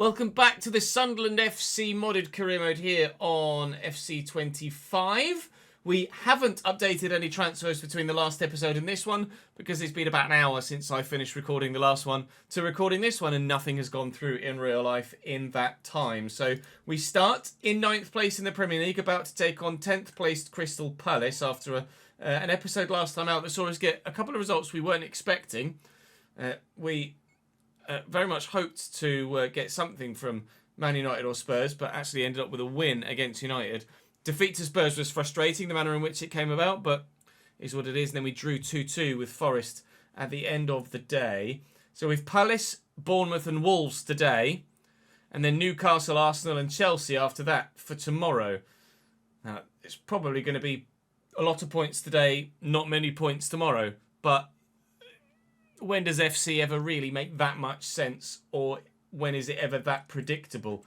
Welcome back to the Sunderland FC modded career mode here on FC25. We haven't updated any transfers between the last episode and this one because it's been about an hour since I finished recording the last one to recording this one, and nothing has gone through in real life in that time. So we start in 9th place in the Premier League, about to take on 10th placed Crystal Palace after an episode last time out that saw us get a couple of results we weren't expecting. We very much hoped to get something from Man United or Spurs, but actually ended up with a win against United. Defeat to Spurs was frustrating, the manner in which it came about, but is what it is. And then we drew 2-2 with Forest at the end of the day. So we've Palace, Bournemouth and Wolves today, and then Newcastle, Arsenal and Chelsea after that for tomorrow. Now, it's probably going to be a lot of points today, not many points tomorrow, but when does FC ever really make that much sense, or when is it ever that predictable?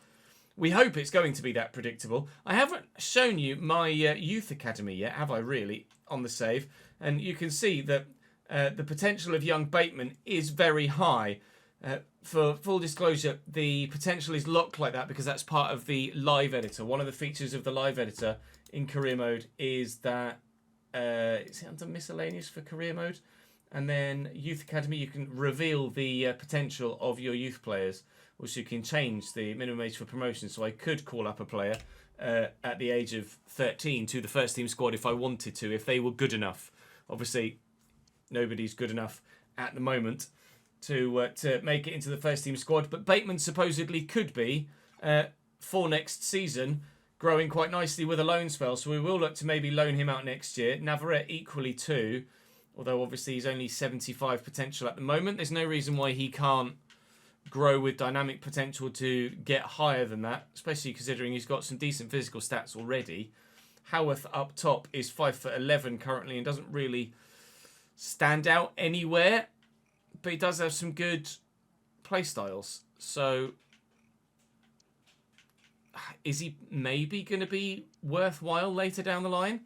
We hope it's going to be that predictable. I haven't shown you my youth academy yet, have I really, on the save? And you can see that the potential of young Bateman is very high. For full disclosure, the potential is locked like that because that's part of the live editor. One of the features of the live editor in career mode is that, is it under miscellaneous for career mode? And then Youth Academy, you can reveal the potential of your youth players. Also, you can change the minimum age for promotion. So I could call up a player at the age of 13 to the first team squad if I wanted to, if they were good enough. Obviously, nobody's good enough at the moment to make it into the first team squad. But Bateman supposedly could be, for next season, growing quite nicely with a loan spell. So we will look to maybe loan him out next year. Navarrete equally too. Although obviously he's only 75 potential at the moment. There's no reason why he can't grow with dynamic potential to get higher than that, especially considering he's got some decent physical stats already. Howarth up top is 5'11" currently and doesn't really stand out anywhere, but he does have some good play styles. So is he maybe going to be worthwhile later down the line?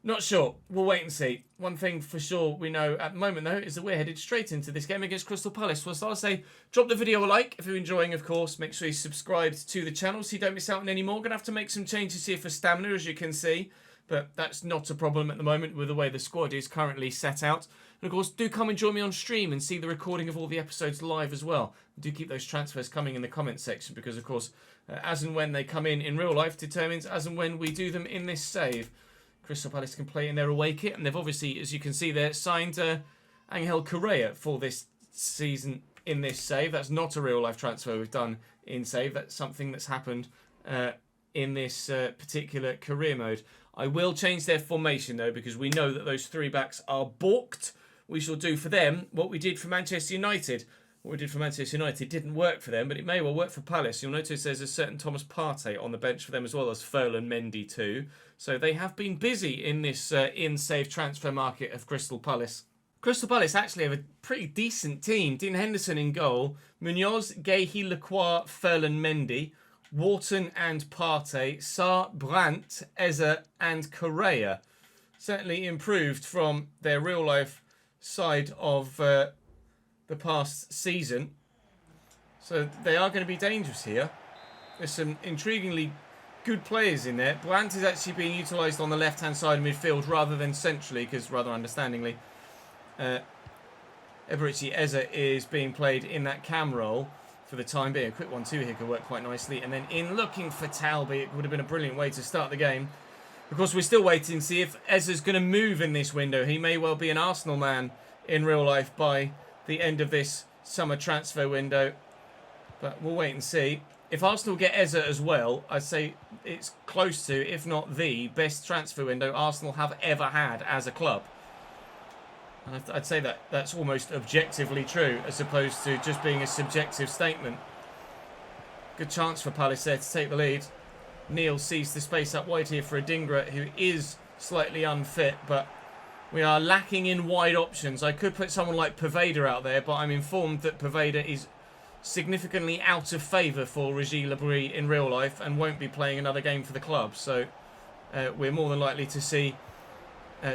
Not sure. We'll wait and see. One thing for sure we know at the moment, though, is that we're headed straight into this game against Crystal Palace. So I'll say, drop the video a like if you're enjoying, of course. Make sure you're subscribed to the channel so you don't miss out on any more. Going to have to make some changes here for stamina, as you can see. But that's not a problem at the moment with the way the squad is currently set out. And, of course, do come and join me on stream and see the recording of all the episodes live as well. Do keep those transfers coming in the comment section because, of course, as and when they come in real life determines as and when we do them in this save. Crystal Palace can play in their away kit, and they've obviously, as you can see there, signed Angel Correa for this season in this save. That's not a real-life transfer we've done in save. That's something that's happened in this particular career mode. I will change their formation, though, because we know that those three backs are balked. We shall do for them what we did for Manchester United. What we did for Manchester United didn't work for them, but it may well work for Palace. You'll notice there's a certain Thomas Partey on the bench for them, as well as Ferland Mendy too. So they have been busy in this in-save transfer market of Crystal Palace. Crystal Palace actually have a pretty decent team. Dean Henderson in goal, Munoz, Gehi, Lacroix, Ferland Mendy, Wharton and Partey, Sarr, Brandt, Eze and Correa. Certainly improved from their real-life side of the past season. So they are going to be dangerous here. There's some intriguingly good players in there. Brandt is actually being utilised on the left-hand side of midfield rather than centrally, because rather understandingly, Eberici Eze is being played in that cam role for the time being. A quick 1-2 here could work quite nicely. And then in looking for Talby, it would have been a brilliant way to start the game. Of course, we're still waiting to see if Eze's going to move in this window. He may well be an Arsenal man in real life by the end of this summer transfer window, but we'll wait and see. If Arsenal get Eze as well, I'd say it's close to, if not the best transfer window Arsenal have ever had as a club. And I'd say that that's almost objectively true, as opposed to just being a subjective statement. Good chance for Palace there to take the lead. Neil sees the space up wide here for Adingra, who is slightly unfit, but we are lacking in wide options. I could put someone like Poveda out there, but I'm informed that Poveda is significantly out of favour for Régis Lebris in real life and won't be playing another game for the club. So we're more than likely to see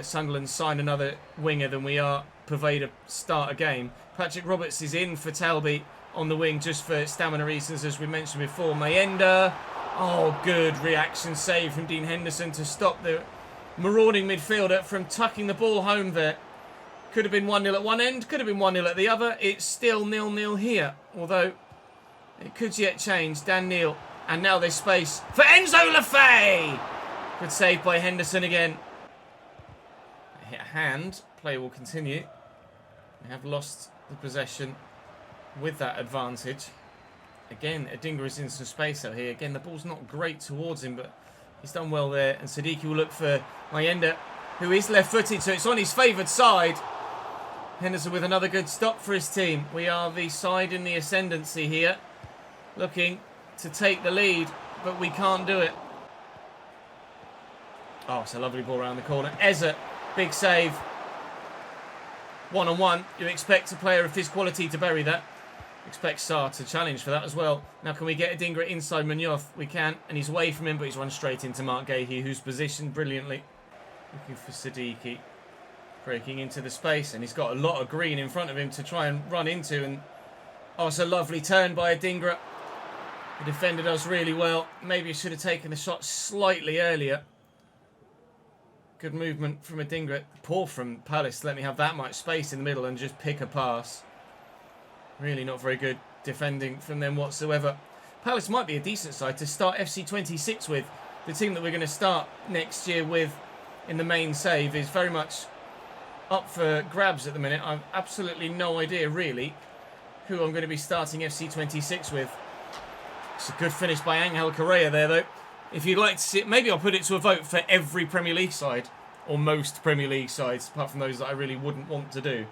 Sunderland sign another winger than we are Poveda start a game. Patrick Roberts is in for Talby. on the wing just for stamina reasons, as we mentioned before. Mayenda. Oh, good reaction save from Dean Henderson to stop the marauding midfielder from tucking the ball home there. Could have been 1-0 at one end, could have been 1-0 at the other. It's still 0-0 here, although it could yet change. Dan Neil, and now there's space for Enzo Lefay. Good save by Henderson again. Hit a hand. Play will continue. We have lost the possession with that advantage. Again, Adingra is in some space out here. Again, the ball's not great towards him, but he's done well there. And Siddiqui will look for Mayenda, who is left-footed, so it's on his favoured side. Henderson with another good stop for his team. We are the side in the ascendancy here, looking to take the lead, but we can't do it. Oh, it's a lovely ball around the corner. Eza, big save. One-on-one. You expect a player of his quality to bury that. Expect Sarr to challenge for that as well. Now, can we get Adingra inside Munoz? We can, and he's away from him, but he's run straight into Mark Gahey, who's positioned brilliantly. Looking for Siddiqui. Breaking into the space, and he's got a lot of green in front of him to try and run into. And oh, it's a lovely turn by Adingra. He defended us really well. Maybe he should have taken the shot slightly earlier. Good movement from Adingra. Poor from Palace to let me have that much space in the middle and just pick a pass. Really not very good defending from them whatsoever. Palace might be a decent side to start FC26 with. The team that we're going to start next year with in the main save is very much up for grabs at the minute. I've absolutely no idea really who I'm going to be starting FC26 with. It's a good finish by Angel Correa there though. If you'd like to see it, maybe I'll put it to a vote for every Premier League side, or most Premier League sides, apart from those that I really wouldn't want to do.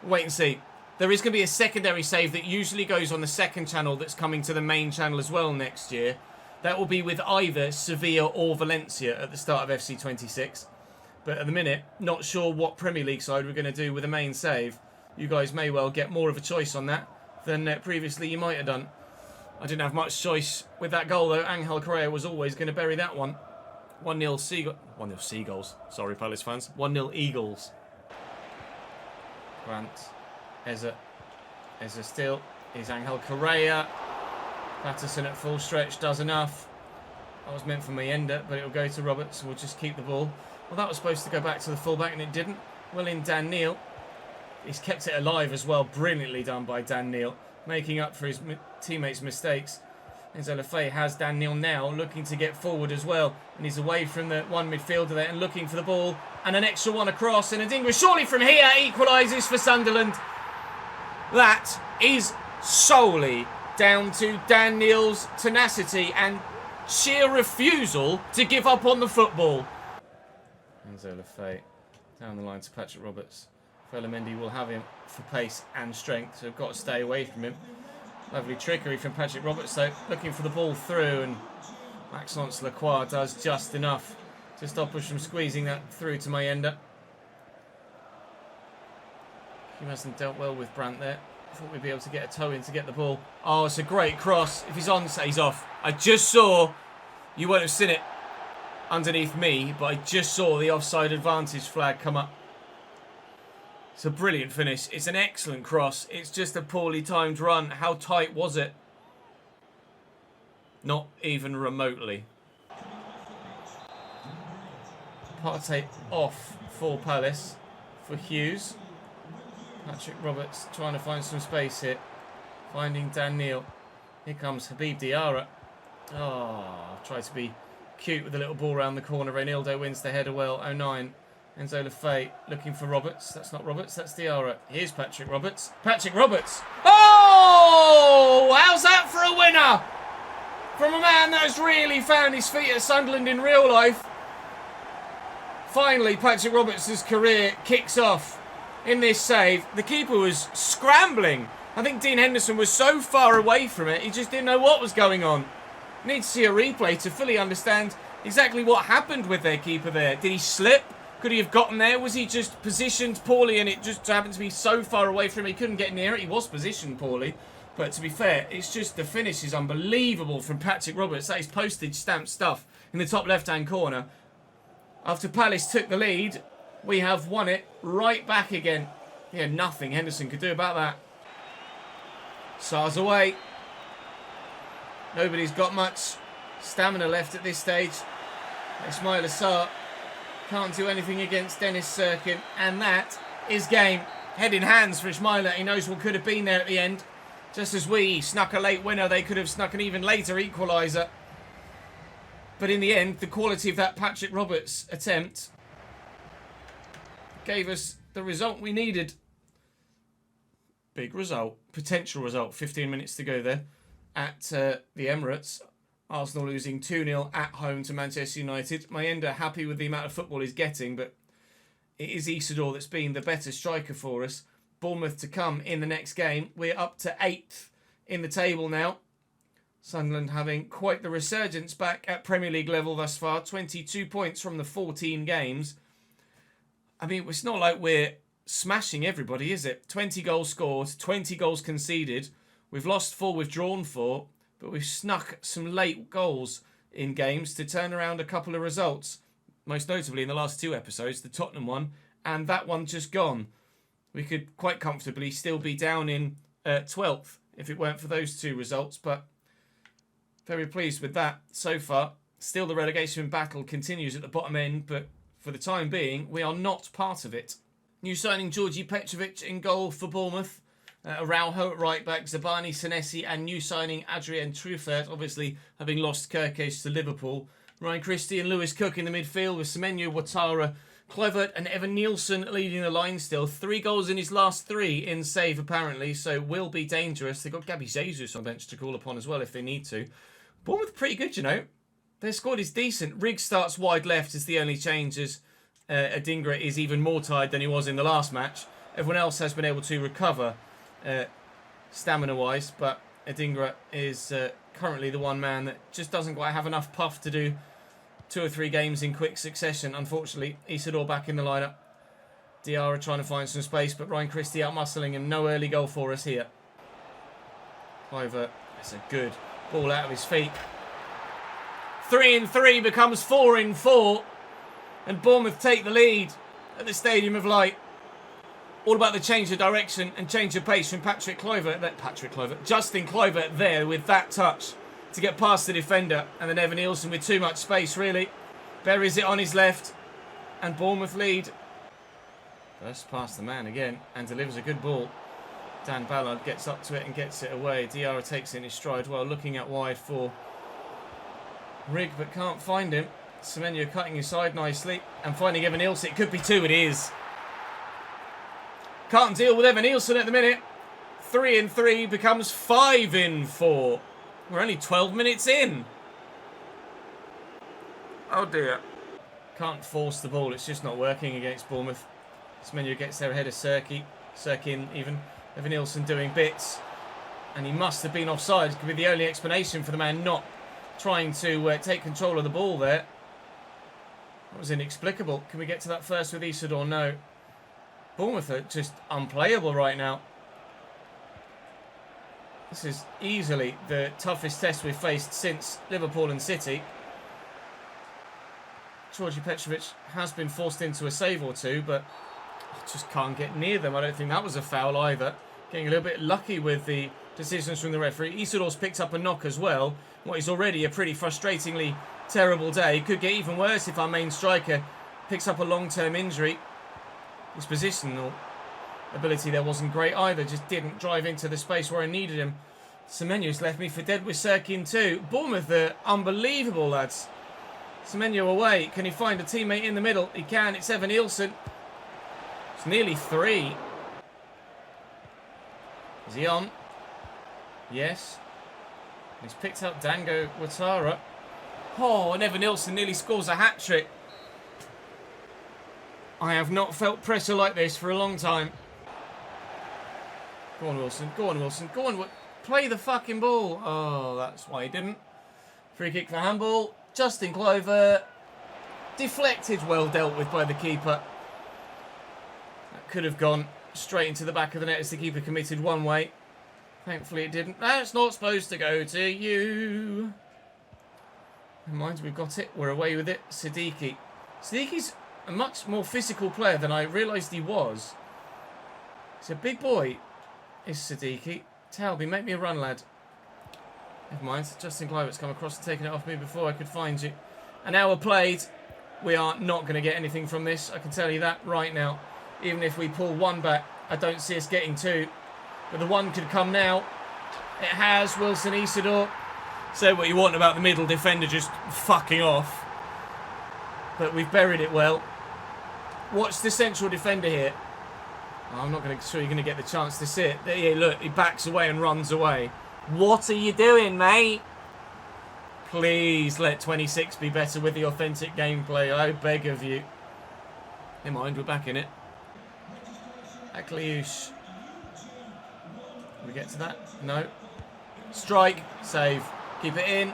Wait and see. There is going to be a secondary save that usually goes on the second channel that's coming to the main channel as well next year. That will be with either Sevilla or Valencia at the start of FC26. But at the minute, not sure what Premier League side we're going to do with a main save. You guys may well get more of a choice on that than previously you might have done. I didn't have much choice with that goal though. Angel Correa was always going to bury that one. 1-0 Seagulls. Sorry, Palace fans. 1-0 Eagles. Grant. Eza still. Is Angel Correa. Patterson at full stretch does enough. That was meant for Mayenda, but it'll go to Roberts. We'll just keep the ball. Well, that was supposed to go back to the fullback and it didn't. Well in Dan Neil. He's kept it alive as well. Brilliantly done by Dan Neil. Making up for his teammates' mistakes. Enzo Lefay has Dan Neil now looking to get forward as well. And he's away from the one midfielder there and looking for the ball. And an extra one across. And Adingra surely from here equalises for Sunderland. That is solely down to Dan Neil's tenacity and sheer refusal to give up on the football. Enzo Lefay down the line to Patrick Roberts. Felamendi will have him for pace and strength, so we've got to stay away from him. Lovely trickery from Patrick Roberts though, looking for the ball through, and Maxence Lacroix does just enough to stop us from squeezing that through to Mayenda. He hasn't dealt well with Brandt there. I thought we'd be able to get a toe in to get the ball. Oh, it's a great cross. If he's on, he's off. I just saw, you won't have seen it underneath me, but I just saw the offside advantage flag come up. It's a brilliant finish. It's an excellent cross. It's just a poorly timed run. How tight was it? Not even remotely. Partey off for Palace. For Hughes. Patrick Roberts trying to find some space here. Finding Dan Neil. Here comes Habib Diarra. Oh, tried to be cute with a little ball around the corner. Reynaldo wins the header well. 0-9. Enzo Lefay looking for Roberts. That's not Roberts, that's Diarra. Here's Patrick Roberts. Patrick Roberts! Oh! How's that for a winner? From a man that has really found his feet at Sunderland in real life. Finally, Patrick Roberts' career kicks off in this save. The keeper was scrambling. I think Dean Henderson was so far away from it, he just didn't know what was going on. Need to see a replay to fully understand exactly what happened with their keeper there. Did he slip? Could he have gotten there? Was he just positioned poorly and it just happened to be so far away from him he couldn't get near it? He was positioned poorly. But to be fair, it's just the finish is unbelievable from Patrick Roberts. That is postage stamp stuff in the top left-hand corner. After Palace took the lead, we have won it right back again. Yeah, nothing Henderson could do about that. Sar's away. Nobody's got much stamina left at this stage. Ismaila Sarr can't do anything against Dennis Serkin, and that is game. Head in hands for Ismaila. He knows what could have been there at the end. Just as we snuck a late winner, they could have snuck an even later equaliser. But in the end, the quality of that Patrick Roberts attempt gave us the result we needed. Big result. Potential result. 15 minutes to go there at the Emirates. Arsenal losing 2-0 at home to Manchester United. Mayenda happy with the amount of football he's getting, but it is Isidore that's been the better striker for us. Bournemouth to come in the next game. We're up to 8th in the table now. Sunderland having quite the resurgence back at Premier League level thus far. 22 points from the 14 games. I mean, it's not like we're smashing everybody, is it? 20 goals scored, 20 goals conceded. We've lost 4, we've drawn 4. But we've snuck some late goals in games to turn around a couple of results. Most notably in the last 2 episodes, the Tottenham one and that one just gone. We could quite comfortably still be down in 12th if it weren't for those 2 results. But very pleased with that so far. Still the relegation battle continues at the bottom end, but for the time being, we are not part of it. New signing Georgi Petrovic in goal for Bournemouth. Araujo at right back, Zabani, Senesi, and new signing Adrien Truffert, obviously having lost Kirkesh to Liverpool. Ryan Christie and Lewis Cook in the midfield with Semenyo, Ouattara, Kluivert and Evan Nielsen leading the line still. 3 goals in his last 3 in save apparently, so will be dangerous. They've got Gabby Jesus on the bench to call upon as well if they need to. Bournemouth pretty good, you know. Their squad is decent. Riggs starts wide left as the only changes. Adingra is even more tired than he was in the last match. Everyone else has been able to recover stamina-wise, but Adingra is currently the one man that just doesn't quite have enough puff to do 2 or 3 games in quick succession. Unfortunately, Isidore back in the lineup. Diarra trying to find some space, but Ryan Christie out-muscling him. No early goal for us here. Kluivert, that's a good ball out of his feet. 3-3 becomes 4-4, and Bournemouth take the lead at the Stadium of Light. All about the change of direction and change of pace from Justin Kluivert there with that touch to get past the defender, and then Evan Nielsen with too much space really buries it on his left, and Bournemouth lead. First past the man again and delivers a good ball. Dan Ballard gets up to it and gets it away. Diarra takes it in his stride while looking out wide for Rigg, but can't find him. Semenyo cutting inside nicely and finding Evan Nielsen. It could be 2, it is. Can't deal with Evan Nielsen at the minute. 3-3 becomes 5-4. We're only 12 minutes in. Oh dear. Can't force the ball. It's just not working against Bournemouth. Semenyo gets there ahead of Serkin even. Evan Nielsen doing bits. And he must have been offside. It could be the only explanation for the man not trying to take control of the ball there. That was inexplicable. Can we get to that first with Isidore? No. Bournemouth are just unplayable right now. This is easily the toughest test we've faced since Liverpool and City. Georgi Petrovic has been forced into a save or 2, but just can't get near them. I don't think that was a foul either. Getting a little bit lucky with the decisions from the referee. Isidore's picked up a knock as well. What is already a pretty frustratingly terrible day. Could get even worse if our main striker picks up a long-term injury. His positional ability there wasn't great either. Just didn't drive into the space where I needed him. Semenyo's left me for dead with Serkin too. Bournemouth are unbelievable, lads. Semenyo away. Can he find a teammate in the middle? He can. It's Evan Nielsen. It's nearly 3. Is he on? Yes. He's picked up Dango Ouattara. Oh, and Evan Nielsen nearly scores a hat-trick. I have not felt pressure like this for a long time. Go on, Wilson. Go on, Wilson. Go on. Play the fucking ball. Oh, that's why he didn't. Free kick for handball. Justin Kluivert. Deflected, well dealt with by the keeper. That could have gone straight into the back of the net as the keeper committed one way. Thankfully it didn't. That's not supposed to go to you. Never mind, we've got it. We're away with it. Siddiqui. Siddiqui's a much more physical player than I realised he was. He's a big boy, is Siddiqui. Talby, make me a run, lad. Never mind. Justin Kluivert's come across and taken it off me before I could find you. An hour played. We are not going to get anything from this. I can tell you that right now. Even if we pull one back, I don't see us getting two. But the one could come now. It has. Wilson Isidore. Say what you want about the middle defender just fucking off. But we've buried it well. Watch the central defender here. Oh, I'm not sure you're going to get the chance to see it. There, yeah, look, he backs away and runs away. What are you doing, mate? Please let 26 be better with the authentic gameplay. I beg of you. Never mind, we're back in it. Akliush. Can we get to that? No. Strike. Save. Keep it in.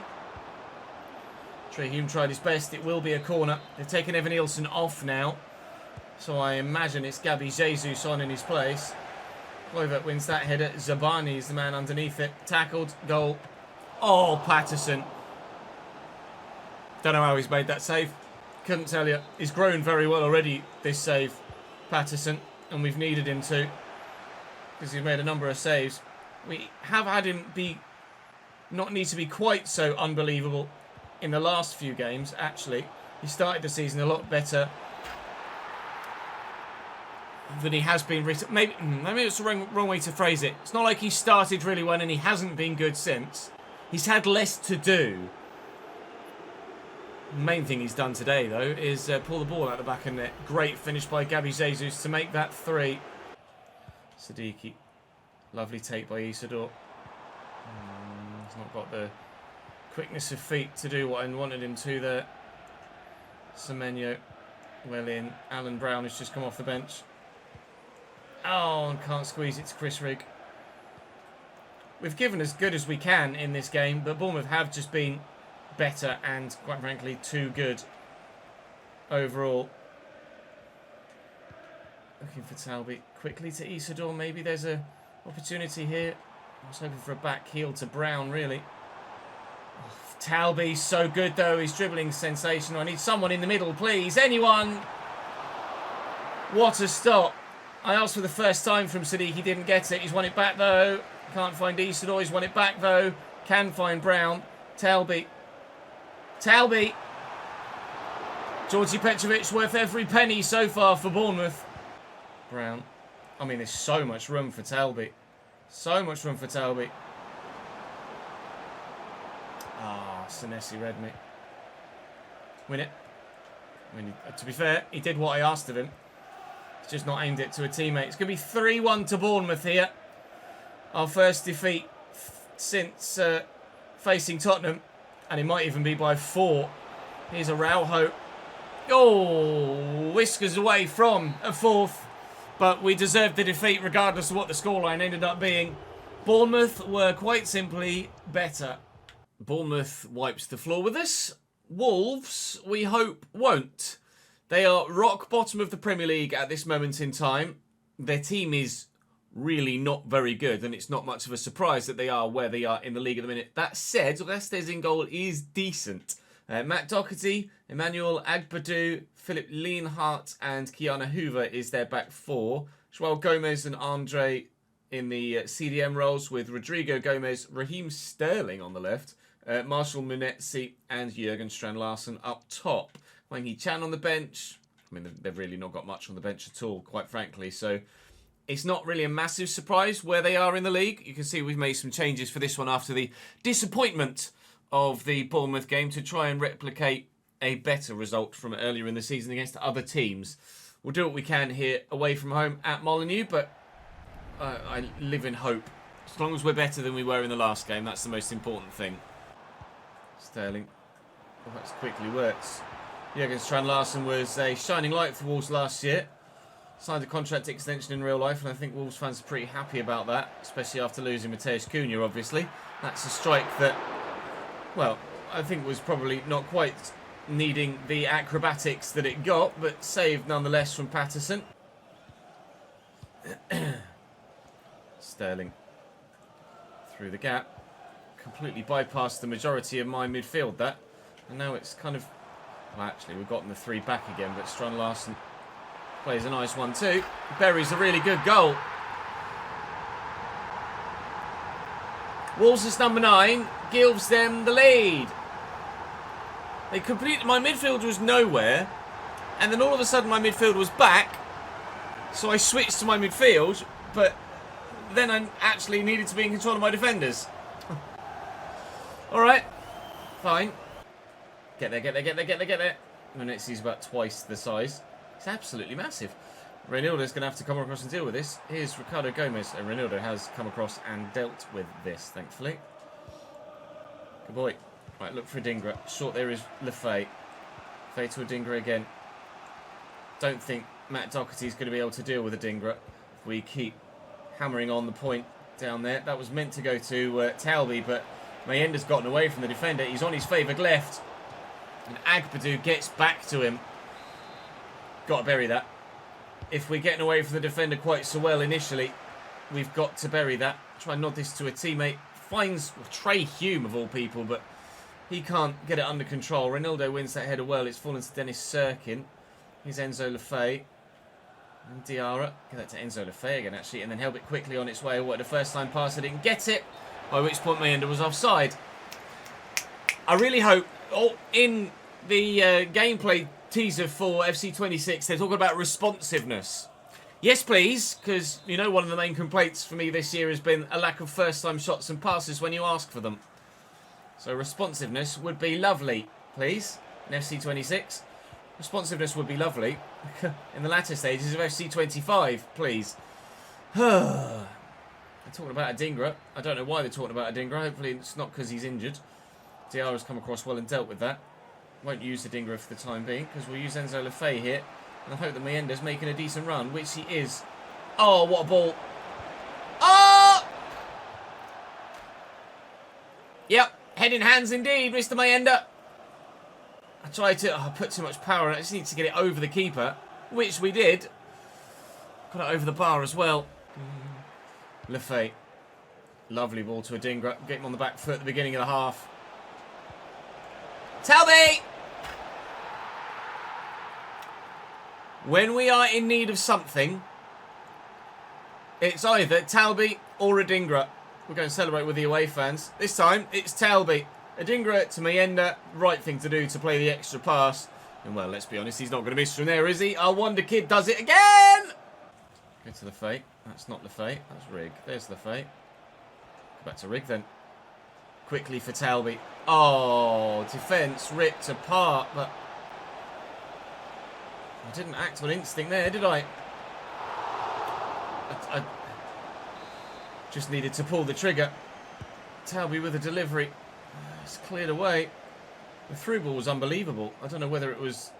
Trehune tried his best. It will be a corner. They've taken Evan Nielsen off now. So I imagine it's Gabby Jesus on in his place. Kluivert wins that header. Zabani is the man underneath it. Tackled. Goal. Oh, Patterson. Don't know how he's made that save. Couldn't tell you. He's grown very well already, this save, Patterson. And we've needed him to. Because he's made a number of saves. We have had him not need to be quite so unbelievable in the last few games, actually. He started the season a lot better than he has been recently. Maybe it's the wrong way to phrase it. It's not like he started really well and he hasn't been good since. He's had less to do. The main thing he's done today, though, is pull the ball out the back of the net. Great finish by Gabby Jesus to make that 3. Siddiqui. Lovely take by Isidore. He's not got the quickness of feet to do what I wanted him to there. Semenyo well in. Alan Brown has just come off the bench. Oh, and can't squeeze it to Chris Rigg. We've given as good as we can in this game, but Bournemouth have just been better and, quite frankly, too good overall. Looking for Talby. Quickly to Isidore. Maybe there's a opportunity here. I was hoping for a back heel to Brown, really. Oh, Talby's so good, though. He's dribbling sensational. I need someone in the middle, please. Anyone? What a stop. I asked for the first time from Sadiq. He didn't get it. He's won it back, though. Can't find Isidore. He's won it back, though. Can find Brown. Talby. Talby. Georgi Petrovic worth every penny so far for Bournemouth. Brown. I mean, there's so much room for Talby. So much room for Talby. Ah, Senesi read me. Win it. I mean, to be fair, he did what I asked of him. He's just not aimed it to a teammate. It's going to be 3-1 to Bournemouth here. Our first defeat since facing Tottenham. And it might even be by 4. Here's Araujo. Oh, whiskers away from a 4th. But we deserved the defeat regardless of what the scoreline ended up being. Bournemouth were quite simply better. Bournemouth wipes the floor with us. Wolves, we hope, won't. They are rock bottom of the Premier League at this moment in time. Their team is really not very good, and it's not much of a surprise that they are where they are in the league at the minute. That said, Restes in goal is decent. Matt Doherty, Emmanuel Agbadou, Philip Lienhart and Kiana Hoover is their back 4. Joao Gomez and Andre in the CDM roles with Rodrigo Gomez, Raheem Sterling on the left, Marshall Munetsi and Jurgen Strand-Larsen up top. Wang Hee-Chan on the bench. I mean, they've really not got much on the bench at all, quite frankly. So it's not really a massive surprise where they are in the league. You can see we've made some changes for this one after the disappointment of the Bournemouth game to try and replicate a better result from earlier in the season against other teams. We'll do what we can here away from home at Molineux, but I live in hope. As long as we're better than we were in the last game, that's the most important thing. Sterling. Oh, that's quickly works. Jurgen Strand-Larsen was a shining light for Wolves last year. Signed a contract extension in real life, and I think Wolves fans are pretty happy about that, especially after losing Mateusz Cunha, obviously. That's a strike that, well, I think was probably not quite needing the acrobatics that it got, but saved nonetheless from Patterson. Sterling through the gap. Completely bypassed the majority of my midfield, that. And now it's kind of... Well, actually, we've gotten the 3 back again, but Strand-Larsen plays a nice one too. Buries a really good goal. Wolves' number 9 gives them the lead. They completed. My midfield was nowhere, and then all of a sudden my midfield was back. So I switched to my midfield, but then I actually needed to be in control of my defenders. Alright. Fine. Get there, get there, get there, get there, get there. Manetsi's about twice the size. It's absolutely massive. Reinildo's going to have to come across and deal with this. Here's Ricardo Gomez. And Reinildo has come across and dealt with this, thankfully. Good boy. Right, look for Adingra. Short there is Lefay. Lefay to Adingra again. Don't think Matt Doherty's going to be able to deal with Adingra. We keep hammering on the point down there. That was meant to go to Talby, but Mayenda's gotten away from the defender. He's on his favoured left. And Agbadou gets back to him. Got to bury that. If we're getting away from the defender quite so well initially, we've got to bury that. Try and nod this to a teammate. Finds Trey Hume of all people, but he can't get it under control. Reinildo wins that header well. It's fallen to Dennis Sirkin. Here's Enzo Lefay. And Diarra. Get that to Enzo Lefay again, actually. And then held it quickly on its way. What, the first time pass, I didn't get it. By which point Mayenda was offside. I really hope, in the gameplay teaser for FC26, they're talking about responsiveness. Yes, please, because, you know, one of the main complaints for me this year has been a lack of first-time shots and passes when you ask for them. So responsiveness would be lovely, please, in FC26. Responsiveness would be lovely in the latter stages of FC25, please. They're talking about Adingra. I don't know why they're talking about Adingra. Hopefully it's not because he's injured. Diarra's come across well and dealt with that. Won't use Adingra for the time being, because we'll use Enzo Lefay here. And I hope that Mayenda's making a decent run, which he is. Oh, what a ball. Oh! Yep, head in hands indeed, Mr. Mayenda. I tried to put too much power on it. I just need to get it over the keeper, which we did. Got it over the bar as well. Lefay. Lovely ball to Adingra. Get him on the back foot at the beginning of the half. Talby! When we are in need of something, it's either Talby or Adingra. We're going to celebrate with the away fans. This time, it's Talby. Adingra to Mayenda. Right thing to do to play the extra pass. And, well, let's be honest, he's not going to miss from there, is he? Our wonder kid does it again! Go to Lefay. That's not Lefay. That's Rig. There's Lefay. Go back to Rig, then. Quickly for Talby. Oh, defence ripped apart, but I didn't act on instinct there, did I? I just needed to pull the trigger. Talby with a delivery. It's cleared away. The through ball was unbelievable. I don't know whether it was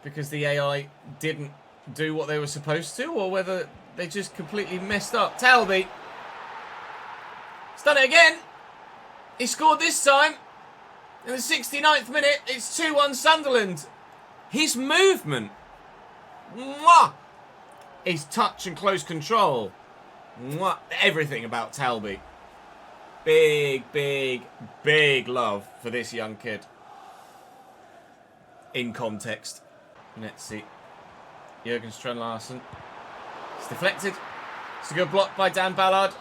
because the AI didn't do what they were supposed to, or whether they just completely messed up. Talby. He's done it again. He scored this time. In the 69th minute, it's 2-1 Sunderland. His movement. Mwah! His touch and close control. Mwah! Everything about Talby. Big, big, big love for this young kid. In context. Let's see. Jürgen Strand-Larsen. It's deflected. It's a good block by Dan Ballard.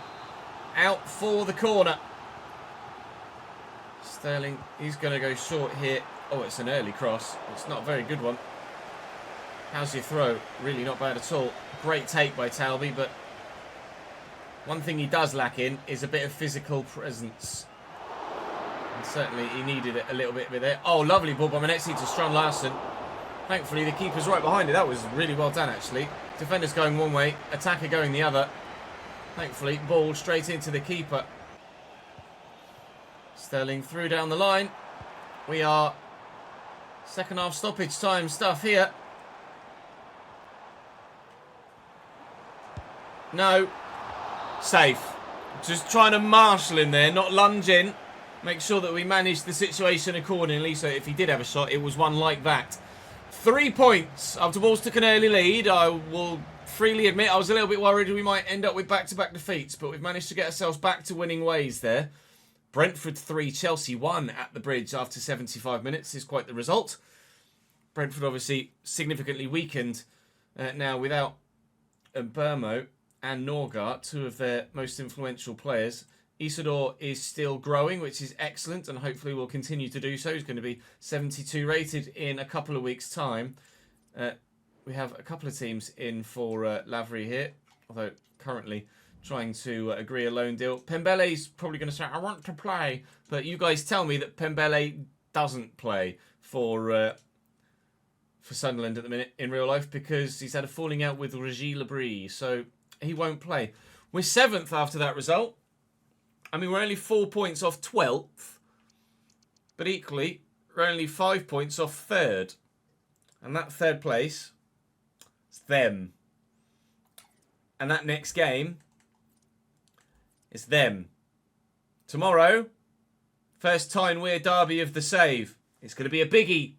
Out for the corner. Sterling, he's going to go short here. Oh, it's an early cross. It's not a very good one. How's your throw? Really not bad at all. Great take by Talby, but one thing he does lack in is a bit of physical presence. And certainly he needed it a little bit there. Oh, lovely ball by Manetzi to Strand-Larsen. Thankfully, the keeper's right behind it. That was really well done, actually. Defender's going one way, attacker going the other. Thankfully, ball straight into the keeper. Sterling through down the line. We are second half stoppage time stuff here. No. Safe. Just trying to marshal in there, not lunge in. Make sure that we manage the situation accordingly. So if he did have a shot, it was one like that. 3 points after Wolves took an early lead. I will freely admit I was a little bit worried we might end up with back-to-back defeats, but we've managed to get ourselves back to winning ways there. Brentford 3, Chelsea 1 at the Bridge after 75 minutes is quite the result. Brentford obviously significantly weakened now without Burmo and Norgard, two of their most influential players. Isidore is still growing, which is excellent, and hopefully will continue to do so. He's going to be 72 rated in a couple of weeks' time. We have a couple of teams in for Lavery here, although currently trying to agree a loan deal. Pembele's probably going to say, I want to play, but you guys tell me that Pembele doesn't play for Sunderland at the minute in real life because he's had a falling out with Régis Lebris, so he won't play. We're 7th after that result. I mean, we're only 4 points off 12th, but equally, we're only 5 points off 3rd. And that 3rd place, it's them. And that next game, it's them. Tomorrow, first Tyne-Wear derby of the save. It's going to be a biggie.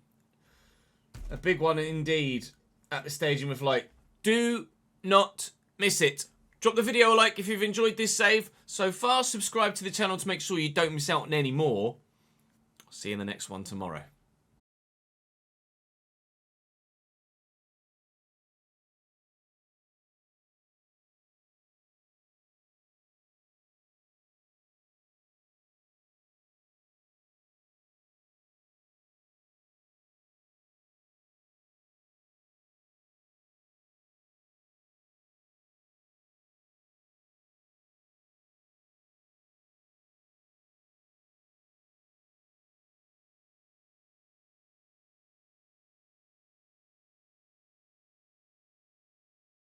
A big one indeed at the Stadium of Light. Do not miss it. Drop the video a like if you've enjoyed this save so far. Subscribe to the channel to make sure you don't miss out on any more. I'll see you in the next one tomorrow.